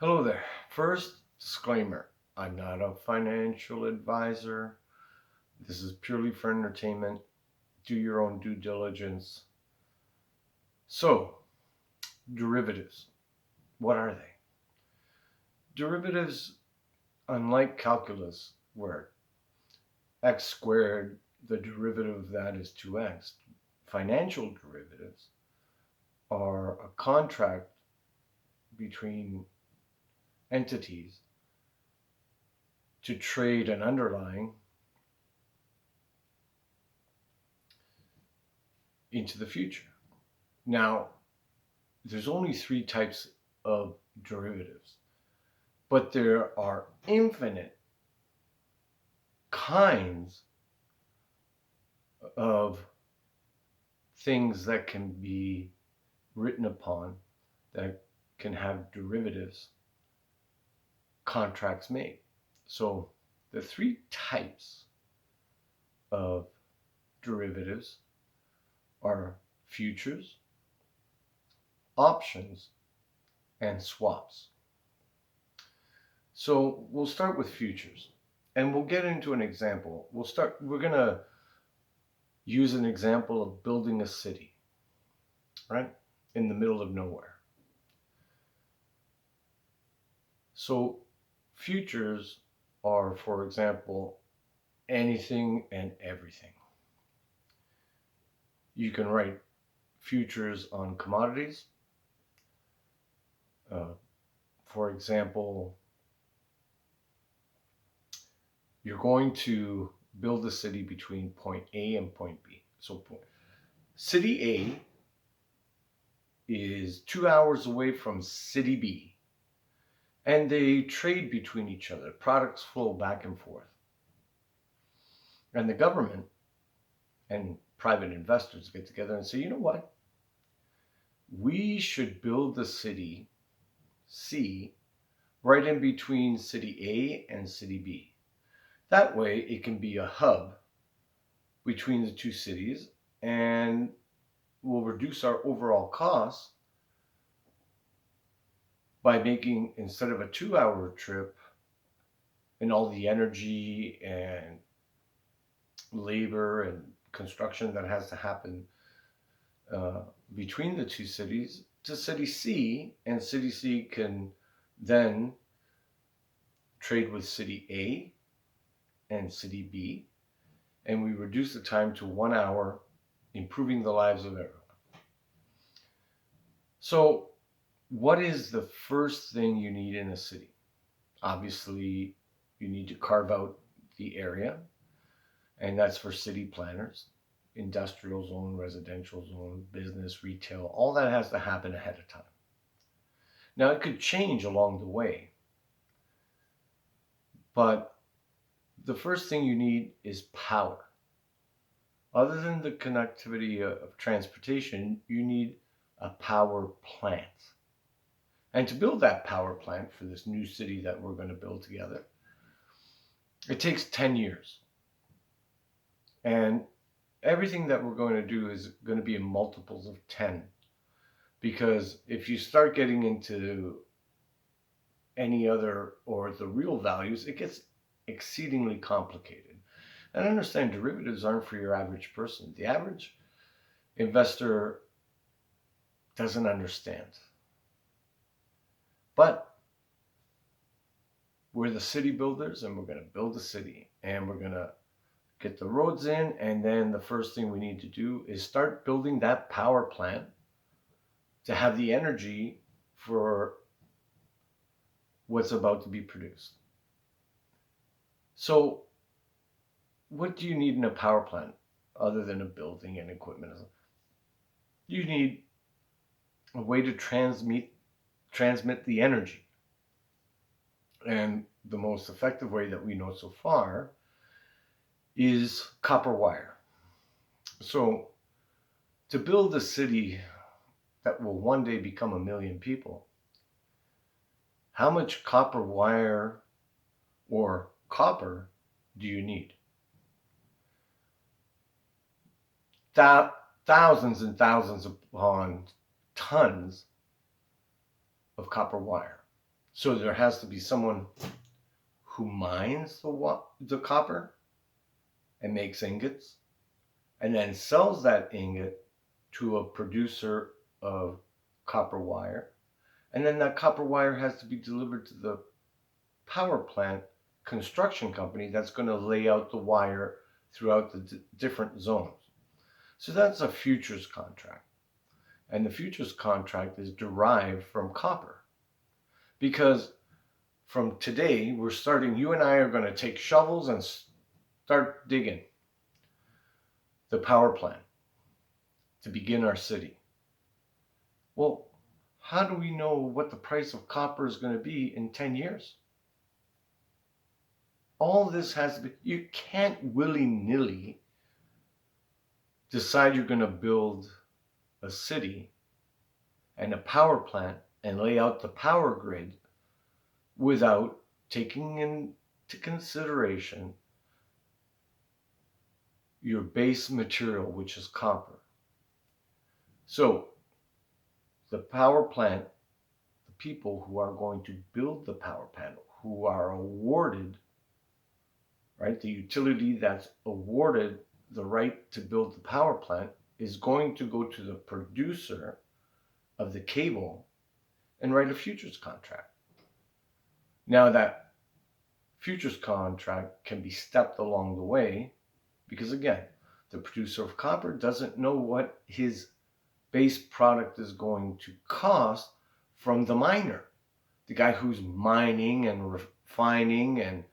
Hello there. First, disclaimer. I'm not a financial advisor. This is purely for entertainment. Do your own due diligence. So, derivatives. What are they? Derivatives, unlike calculus, where x squared, the derivative of that is 2x, financial derivatives are a contract between entities to trade an underlying into the future. Now, there's only three types of derivatives, but there are infinite kinds of things that can be written upon that can have derivatives contracts made. So the three types of derivatives are futures, options, and swaps. So we'll start with futures and we'll get into an example. We're going to use an example of building a city, right? In the middle of nowhere. So futures are, for example, anything and everything. You can write futures on commodities. For example, you're going to build a city between point A and point B. So city A is 2 hours away from city B, and they trade between each other. Products flow back and forth. And the government and private investors get together and say, you know what? We should build the city C right in between city A and city B. That way it can be a hub between the two cities and will reduce our overall costs by making, instead of a 2 hour trip and all the energy and labor and construction that has to happen between the two cities, to city C, and city C can then trade with city A and city B, and we reduce the time to 1 hour, improving the lives of everyone. So what is the first thing you need in a city? Obviously, you need to carve out the area, and that's for city planners. Industrial zone, residential zone, business, retail, all that has to happen ahead of time. Now, it could change along the way, but the first thing you need is power. Other than the connectivity of transportation, you need a power plant. And to build that power plant for this new city that we're going to build together, it takes 10 years. And everything that we're going to do is going to be in multiples of 10. Because if you start getting into any other or the real values, it gets exceedingly complicated. And understand, derivatives aren't for your average person. The average investor doesn't understand. But we're the city builders, and we're going to build a city, and we're going to get the roads in, and then the first thing we need to do is start building that power plant to have the energy for what's about to be produced. So what do you need in a power plant other than a building and equipment? You need a way to transmit the energy. And the most effective way that we know so far is copper wire. So to build a city that will one day become 1 million people, how much copper wire or copper do you need? Thousands and thousands upon tons of copper wire. So there has to be someone who mines the copper and makes ingots and then sells that ingot to a producer of copper wire. And then that copper wire has to be delivered to the power plant construction company that's going to lay out the wire throughout the different zones. So that's a futures contract. And the futures contract is derived from copper. Because from today, you and I are going to take shovels and start digging the power plant to begin our city. Well, how do we know what the price of copper is going to be in 10 years? All this has to be, you can't willy-nilly decide you're going to build a city and a power plant and lay out the power grid without taking into consideration your base material, which is copper. So the power plant, the people who are going to build the power plant, who are awarded, right, the utility that's awarded the right to build the power plant is going to go to the producer of the cable and write a futures contract. Now that futures contract can be stepped along the way because, again, the producer of copper doesn't know what his base product is going to cost from the miner, the guy who's mining and refining and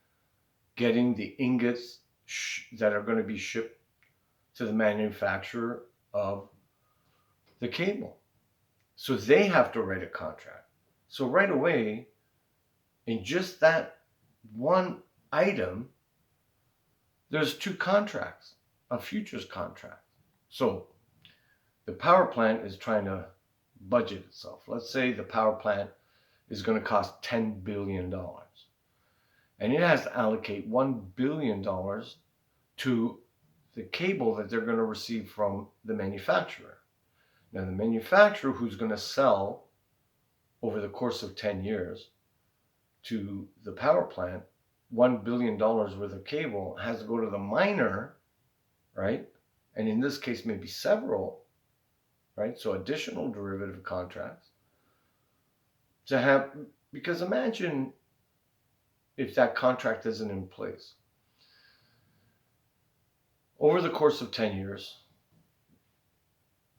getting the ingots that are going to be shipped to the manufacturer of the cable. So they have to write a contract. So right away, in just that one item, there's two contracts, a futures contract. So the power plant is trying to budget itself. Let's say the power plant is going to cost $10 billion. And it has to allocate $1 billion to the cable that they're going to receive from the manufacturer. Now, the manufacturer who's going to sell over the course of 10 years to the power plant $1 billion worth of cable has to go to the miner, right? And in this case, maybe several, right? So additional derivative contracts to have, because imagine if that contract isn't in place. Over the course of 10 years,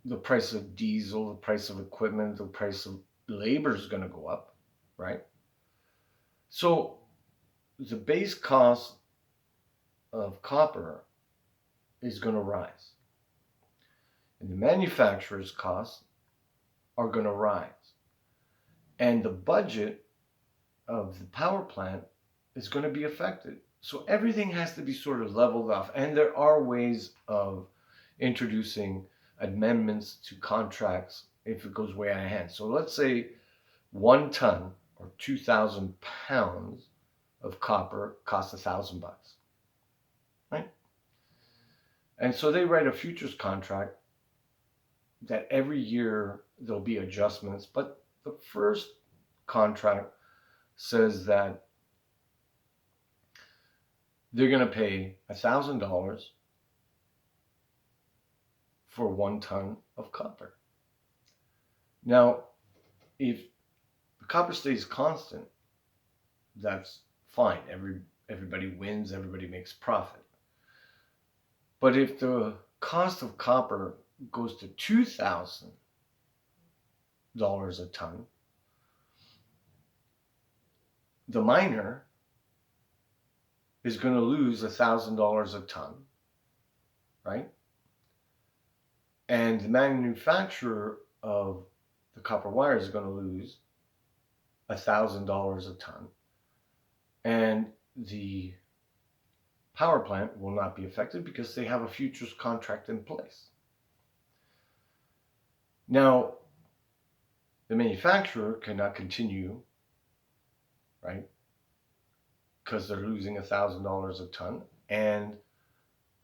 the price of diesel, the price of equipment, the price of labor is going to go up, right? So the base cost of copper is going to rise. And the manufacturer's costs are going to rise. And the budget of the power plant is going to be affected. So everything has to be sort of leveled off. And there are ways of introducing amendments to contracts if it goes way out of hand. So let's say 1 ton or 2,000 pounds of copper costs $1,000, right? And so they write a futures contract that every year there'll be adjustments, but the first contract says that they're going to pay $1,000 for 1 ton of copper. Now, if the copper stays constant, that's fine. Everybody wins, everybody makes profit. But if the cost of copper goes to $2,000 a ton, the miner is going to lose $1,000 a ton, right? And the manufacturer of the copper wire is going to lose $1,000 a ton. And the power plant will not be affected because they have a futures contract in place. Now, the manufacturer cannot continue, right? Because they're losing $1,000 a ton, and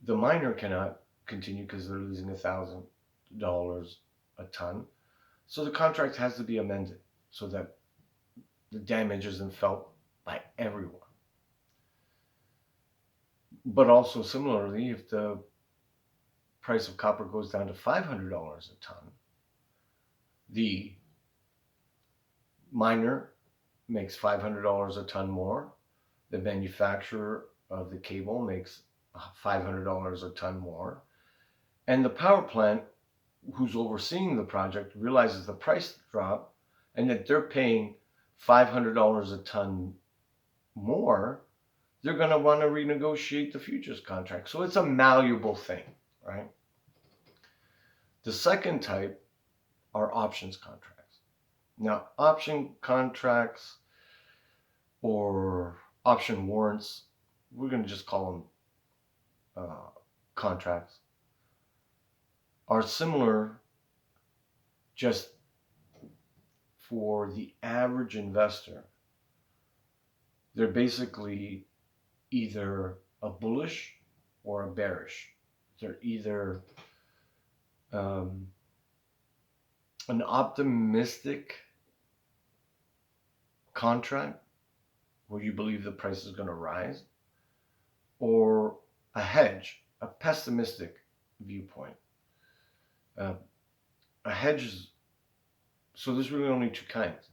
the miner cannot continue because they're losing $1,000 a ton. So the contract has to be amended so that the damage isn't felt by everyone. But also similarly, if the price of copper goes down to $500 a ton, the miner makes $500 a ton more. The manufacturer of the cable makes $500 a ton more. And the power plant, who's overseeing the project, realizes the price drop and that they're paying $500 a ton more. They're going to want to renegotiate the futures contract. So it's a malleable thing, right? The second type are options contracts. Now, option contracts or option warrants, we're going to just call them contracts, are similar, just for the average investor. They're basically either a bullish or a bearish. They're either an optimistic contract where you believe the price is going to rise, or a hedge, a pessimistic viewpoint. A hedge is, so there's really only two kinds.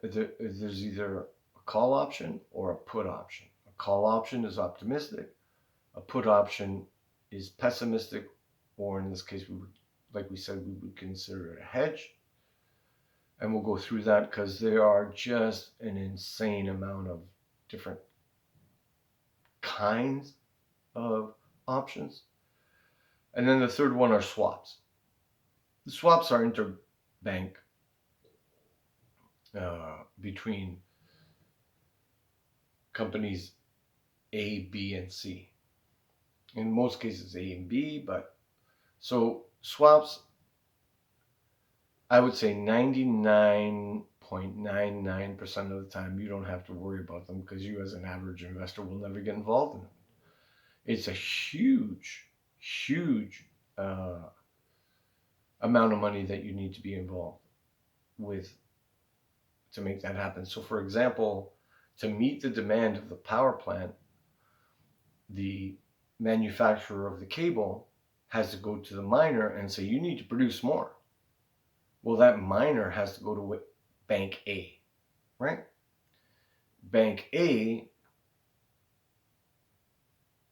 There's either a call option or a put option. A call option is optimistic. A put option is pessimistic, or in this case, like we said, we would consider it a hedge. And we'll go through that because there are just an insane amount of different kinds of options. And then the third one are swaps. The swaps are interbank between companies A, B, and C. In most cases, A and B, but so swaps, I would say 99.99% of the time, you don't have to worry about them because you, as an average investor, will never get involved in them. It's a huge amount of money that you need to be involved with to make that happen. So, for example, to meet the demand of the power plant, the manufacturer of the cable has to go to the miner and say, you need to produce more. Well, that miner has to go to Bank A, right? Bank A,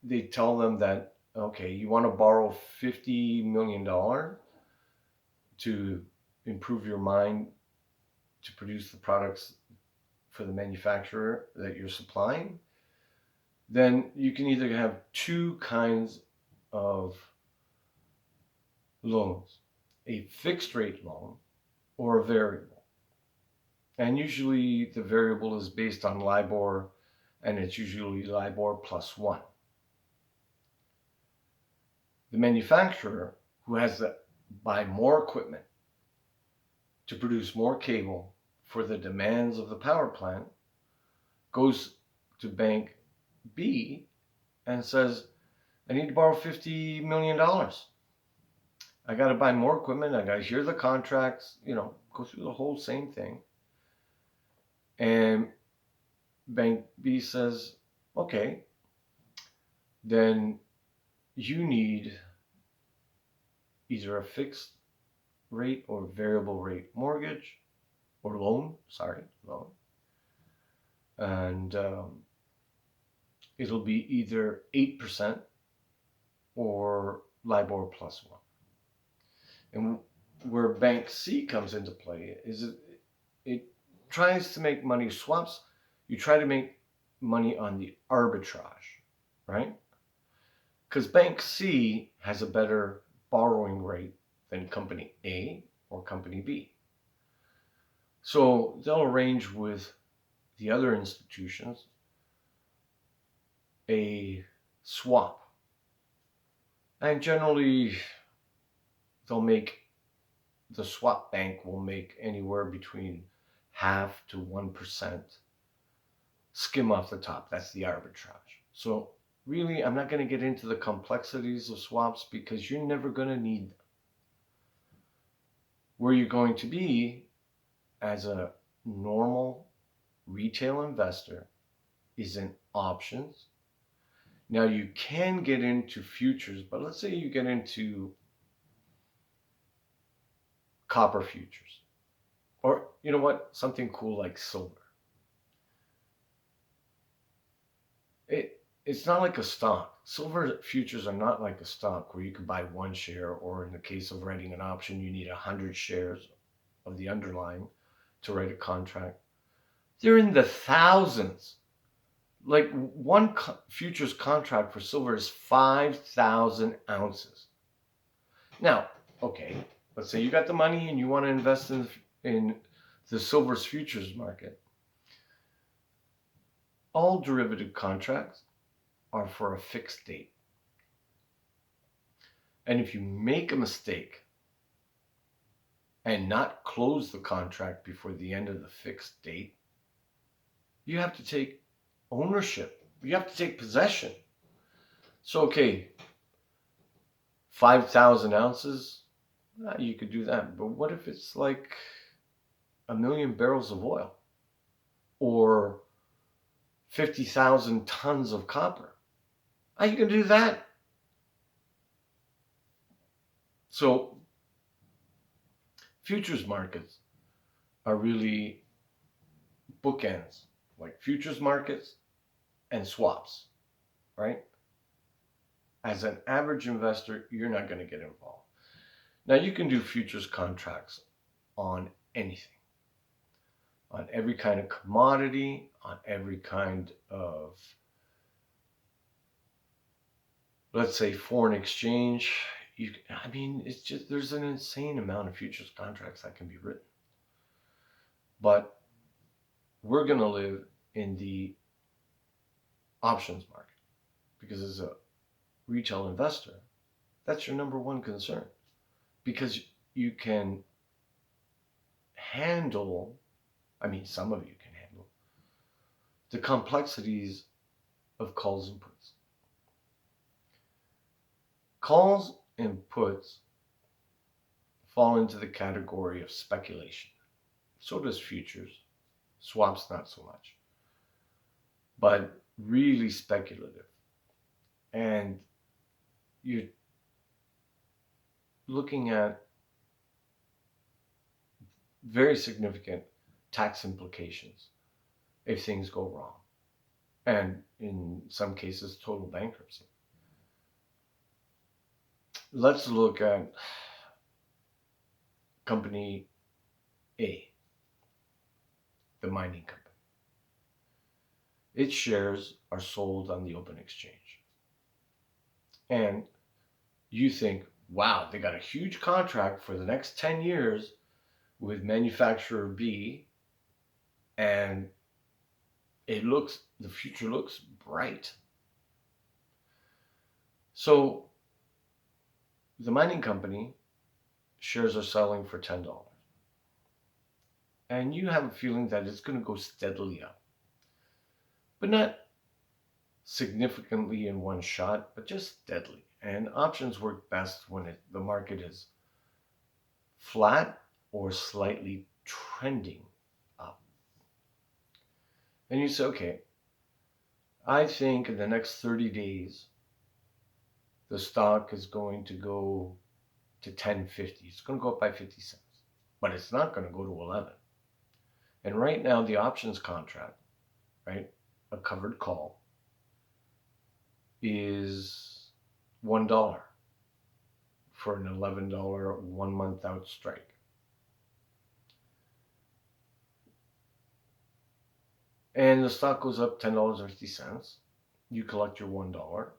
they tell them that, okay, you want to borrow $50 million to improve your mine to produce the products for the manufacturer that you're supplying, then you can either have two kinds of loans, a fixed rate loan or a variable. And usually the variable is based on LIBOR, and it's usually LIBOR plus 1. The manufacturer, who has to buy more equipment to produce more cable for the demands of the power plant, goes to Bank B and says, I need to borrow $50 million. I got to buy more equipment. I got to hear the contracts, go through the whole same thing. And Bank B says, okay, then you need either a fixed rate or variable rate mortgage or loan. And it'll be either 8% or LIBOR plus 1. And where Bank C comes into play is it tries to make money. Swaps, you try to make money on the arbitrage, right? Because Bank C has a better borrowing rate than Company A or Company B. So they'll arrange with the other institutions a swap. And generally, the swap bank will make anywhere between 0.5% to 1% skim off the top. That's the arbitrage. So really, I'm not going to get into the complexities of swaps because you're never going to need them. Where you're going to be as a normal retail investor is in options. Now you can get into futures, but let's say you get into copper futures, or you know what, something cool like silver. It's not like a stock. Silver futures are not like a stock where you can buy one share, or in the case of writing an option, you need 100 shares of the underlying to write a contract. They're in the thousands. Like one futures contract for silver is 5,000 ounces. Now, okay, let's say you got the money and you want to invest in the silver's futures market. All derivative contracts are for a fixed date. And if you make a mistake and not close the contract before the end of the fixed date, you have to take ownership. You have to take possession. So, okay, 5,000 ounces, you could do that. But what if it's like 1,000,000 barrels of oil or 50,000 tons of copper? How are you going to do that? So futures markets are really bookends, like futures markets and swaps, right? As an average investor, you're not going to get involved. Now you can do futures contracts on anything, on every kind of commodity, on every kind of, let's say, foreign exchange. It's just, there's an insane amount of futures contracts that can be written. But we're going to live in the options market because as a retail investor, that's your number one concern, because you can handle, some of you can handle the complexities of calls and puts. Calls and puts fall into the category of speculation. So does futures. Swaps, not so much. But really speculative. And you're looking at very significant tax implications if things go wrong. And in some cases, total bankruptcy. Let's look at company A, the mining company. Its shares are sold on the open exchange. And you think, wow, they got a huge contract for the next 10 years with manufacturer B, and the future looks bright. So the mining company shares are selling for $10. And you have a feeling that it's going to go steadily up. But not significantly in one shot, but just steadily. And options work best when the market is flat or slightly trending up. And you say, okay, I think in the next 30 days, the stock is going to go to 10.50. It's going to go up by 50 cents, but it's not going to go to 11. And right now, the options contract, right, a covered call, is $1 for an $11 1 month out strike. And the stock goes up $10.50. You collect your $1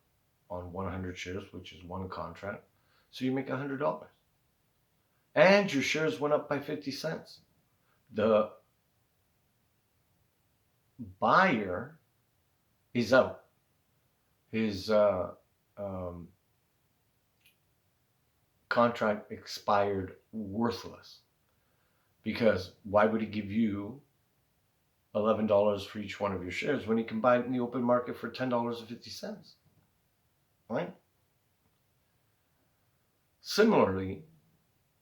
on 100 shares, which is one contract. So you make $100. And your shares went up by 50 cents. The buyer is out. His contract expired worthless. Because why would he give you $11 for each one of your shares when he can buy it in the open market for $10.50? Right? Similarly,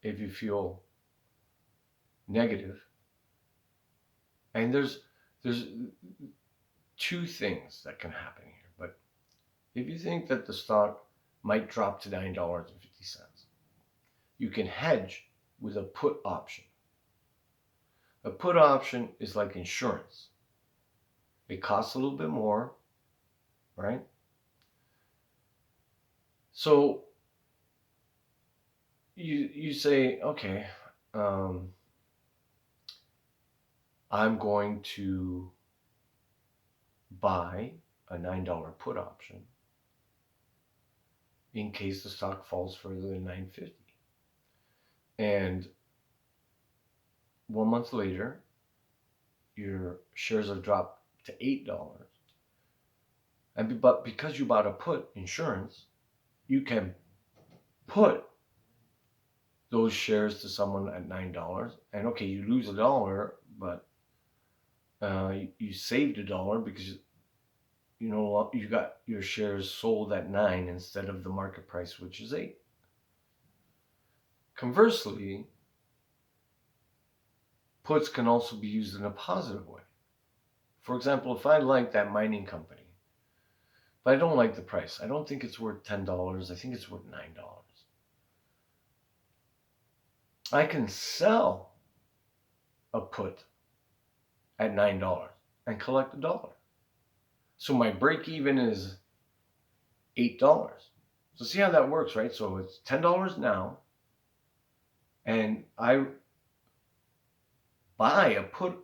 if you feel negative And there's two things that can happen here. But if you think that the stock might drop to $9.50, you can hedge with a put option. A put option is like insurance. It costs a little bit more, right? So you say, okay, I'm going to buy a $9 put option in case the stock falls further than 9.50. And 1 month later, your shares have dropped to $8. But because you bought a put insurance, you can put those shares to someone at $9. And okay, you lose $1, but you saved $1 because you got your shares sold at 9 instead of the market price, which is 8. Conversely, puts can also be used in a positive way. For example, if I like that mining company, but I don't like the price, I don't think it's worth $10, I think it's worth $9. I can sell a put at $9 and collect $1. So my break even is $8. So see how that works, right? So it's $10 now, and I buy a put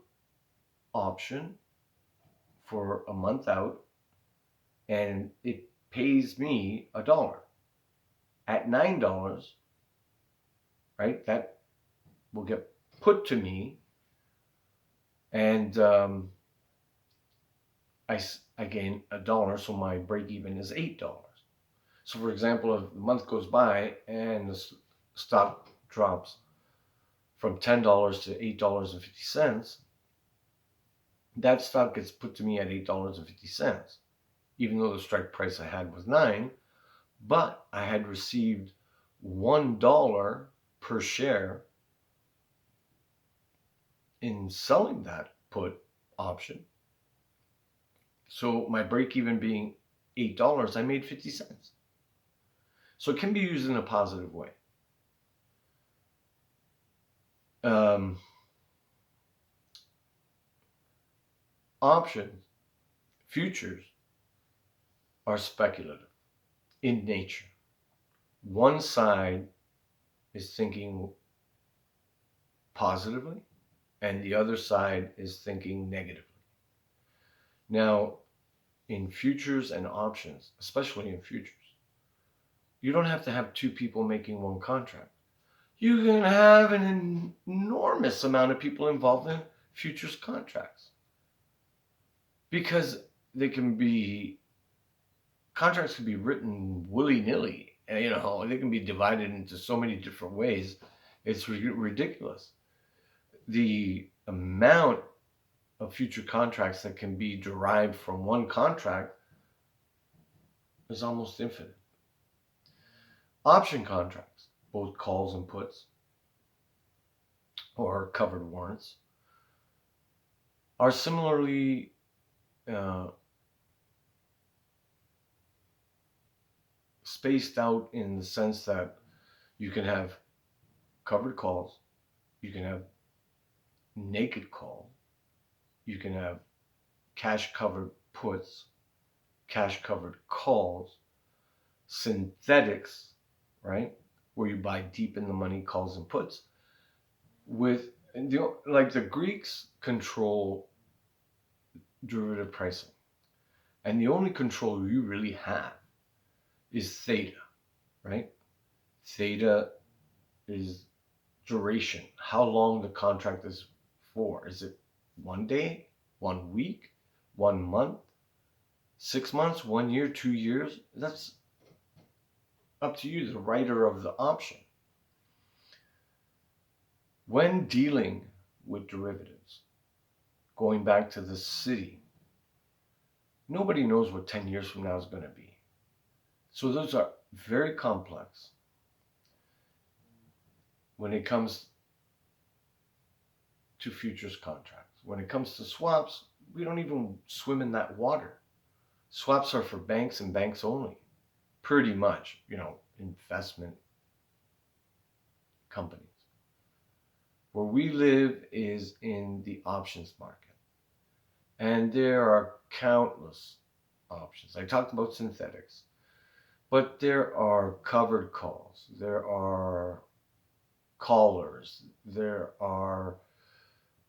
option for a month out, and it pays me $1 at $9, right? That will get put to me, and I gain $1, so my break even is $8. So for example, if a month goes by and the stock drops from $10 to $8.50, that stock gets put to me at $8.50, even though the strike price I had was 9, but I had received $1 per share in selling that put option. So my break even being $8, I made 50 cents. So it can be used in a positive way. Options, futures, are speculative in nature. One side is thinking positively, and the other side is thinking negatively. Now, in futures and options, especially in futures, you don't have to have two people making one contract. You can have an enormous amount of people involved in futures contracts because contracts can be written willy-nilly. They can be divided into so many different ways. It's ridiculous. The amount of future contracts that can be derived from one contract is almost infinite. Option contracts, both calls and puts, or covered warrants, are similarly spaced out in the sense that you can have covered calls, you can have naked call, you can have cash covered puts, cash covered calls, synthetics, right, where you buy deep in the money calls and puts. Like the Greeks control derivative pricing, and the only control you really have is theta, right? Theta is duration, how long the contract is for. Is it 1 day, 1 week, 1 month, 6 months, 1 year, 2 years? That's up to you, the writer of the option. When dealing with derivatives, going back to the city, nobody knows what 10 years from now is going to be. So those are very complex. When it comes to futures contracts. When it comes to swaps, we don't even swim in that water. Swaps are for banks and banks only, pretty much, investment companies. Where we live is in the options market. And there are countless options. I talked about synthetics, but there are covered calls, there are callers, there are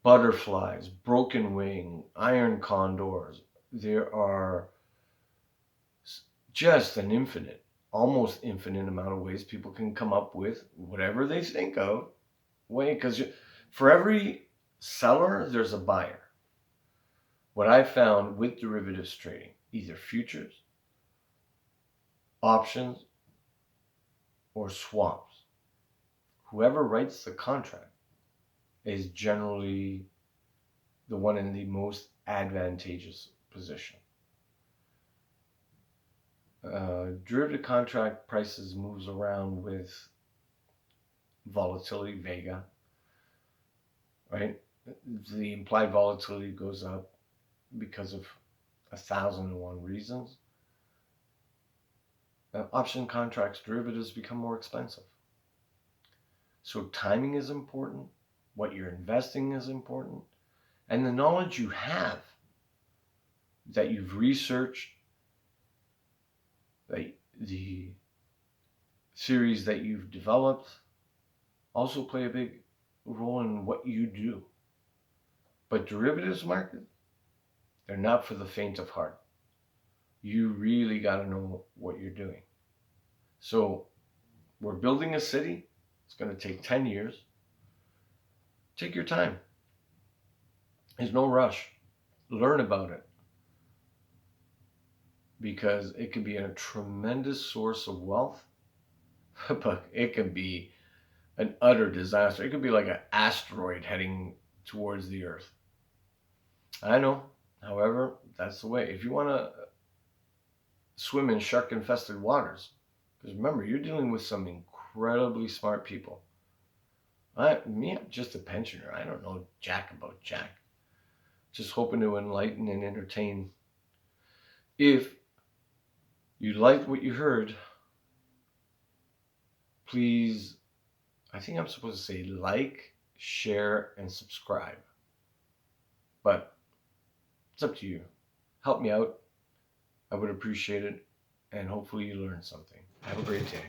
butterflies, broken wing, iron condors. There are just an almost infinite amount of ways people can come up with whatever they think of way, because for every seller, there's a buyer. What I found with derivatives trading, either futures, options, or swaps, whoever writes the contract is generally the one in the most advantageous position. Derivative contract prices moves around with volatility, vega, right? The implied volatility goes up because of 1,001 reasons. Option contracts, derivatives become more expensive. So timing is important. What you're investing is important. And the knowledge you have, that you've researched, the theories that you've developed, also play a big role in what you do. But derivatives market, they're not for the faint of heart. You really got to know what you're doing. So we're building a city. It's going to take 10 years. Take your time. There's no rush. Learn about it, because it can be a tremendous source of wealth, but it can be an utter disaster. It could be like an asteroid heading towards the Earth. I know. However, that's the way. If you want to swim in shark-infested waters, because remember, you're dealing with some incredibly smart people. I'm just a pensioner. I don't know jack about jack. Just hoping to enlighten and entertain. If you liked what you heard, please, I think I'm supposed to say like, share, and subscribe. But it's up to you. Help me out. I would appreciate it. And hopefully you learned something. Have a great day.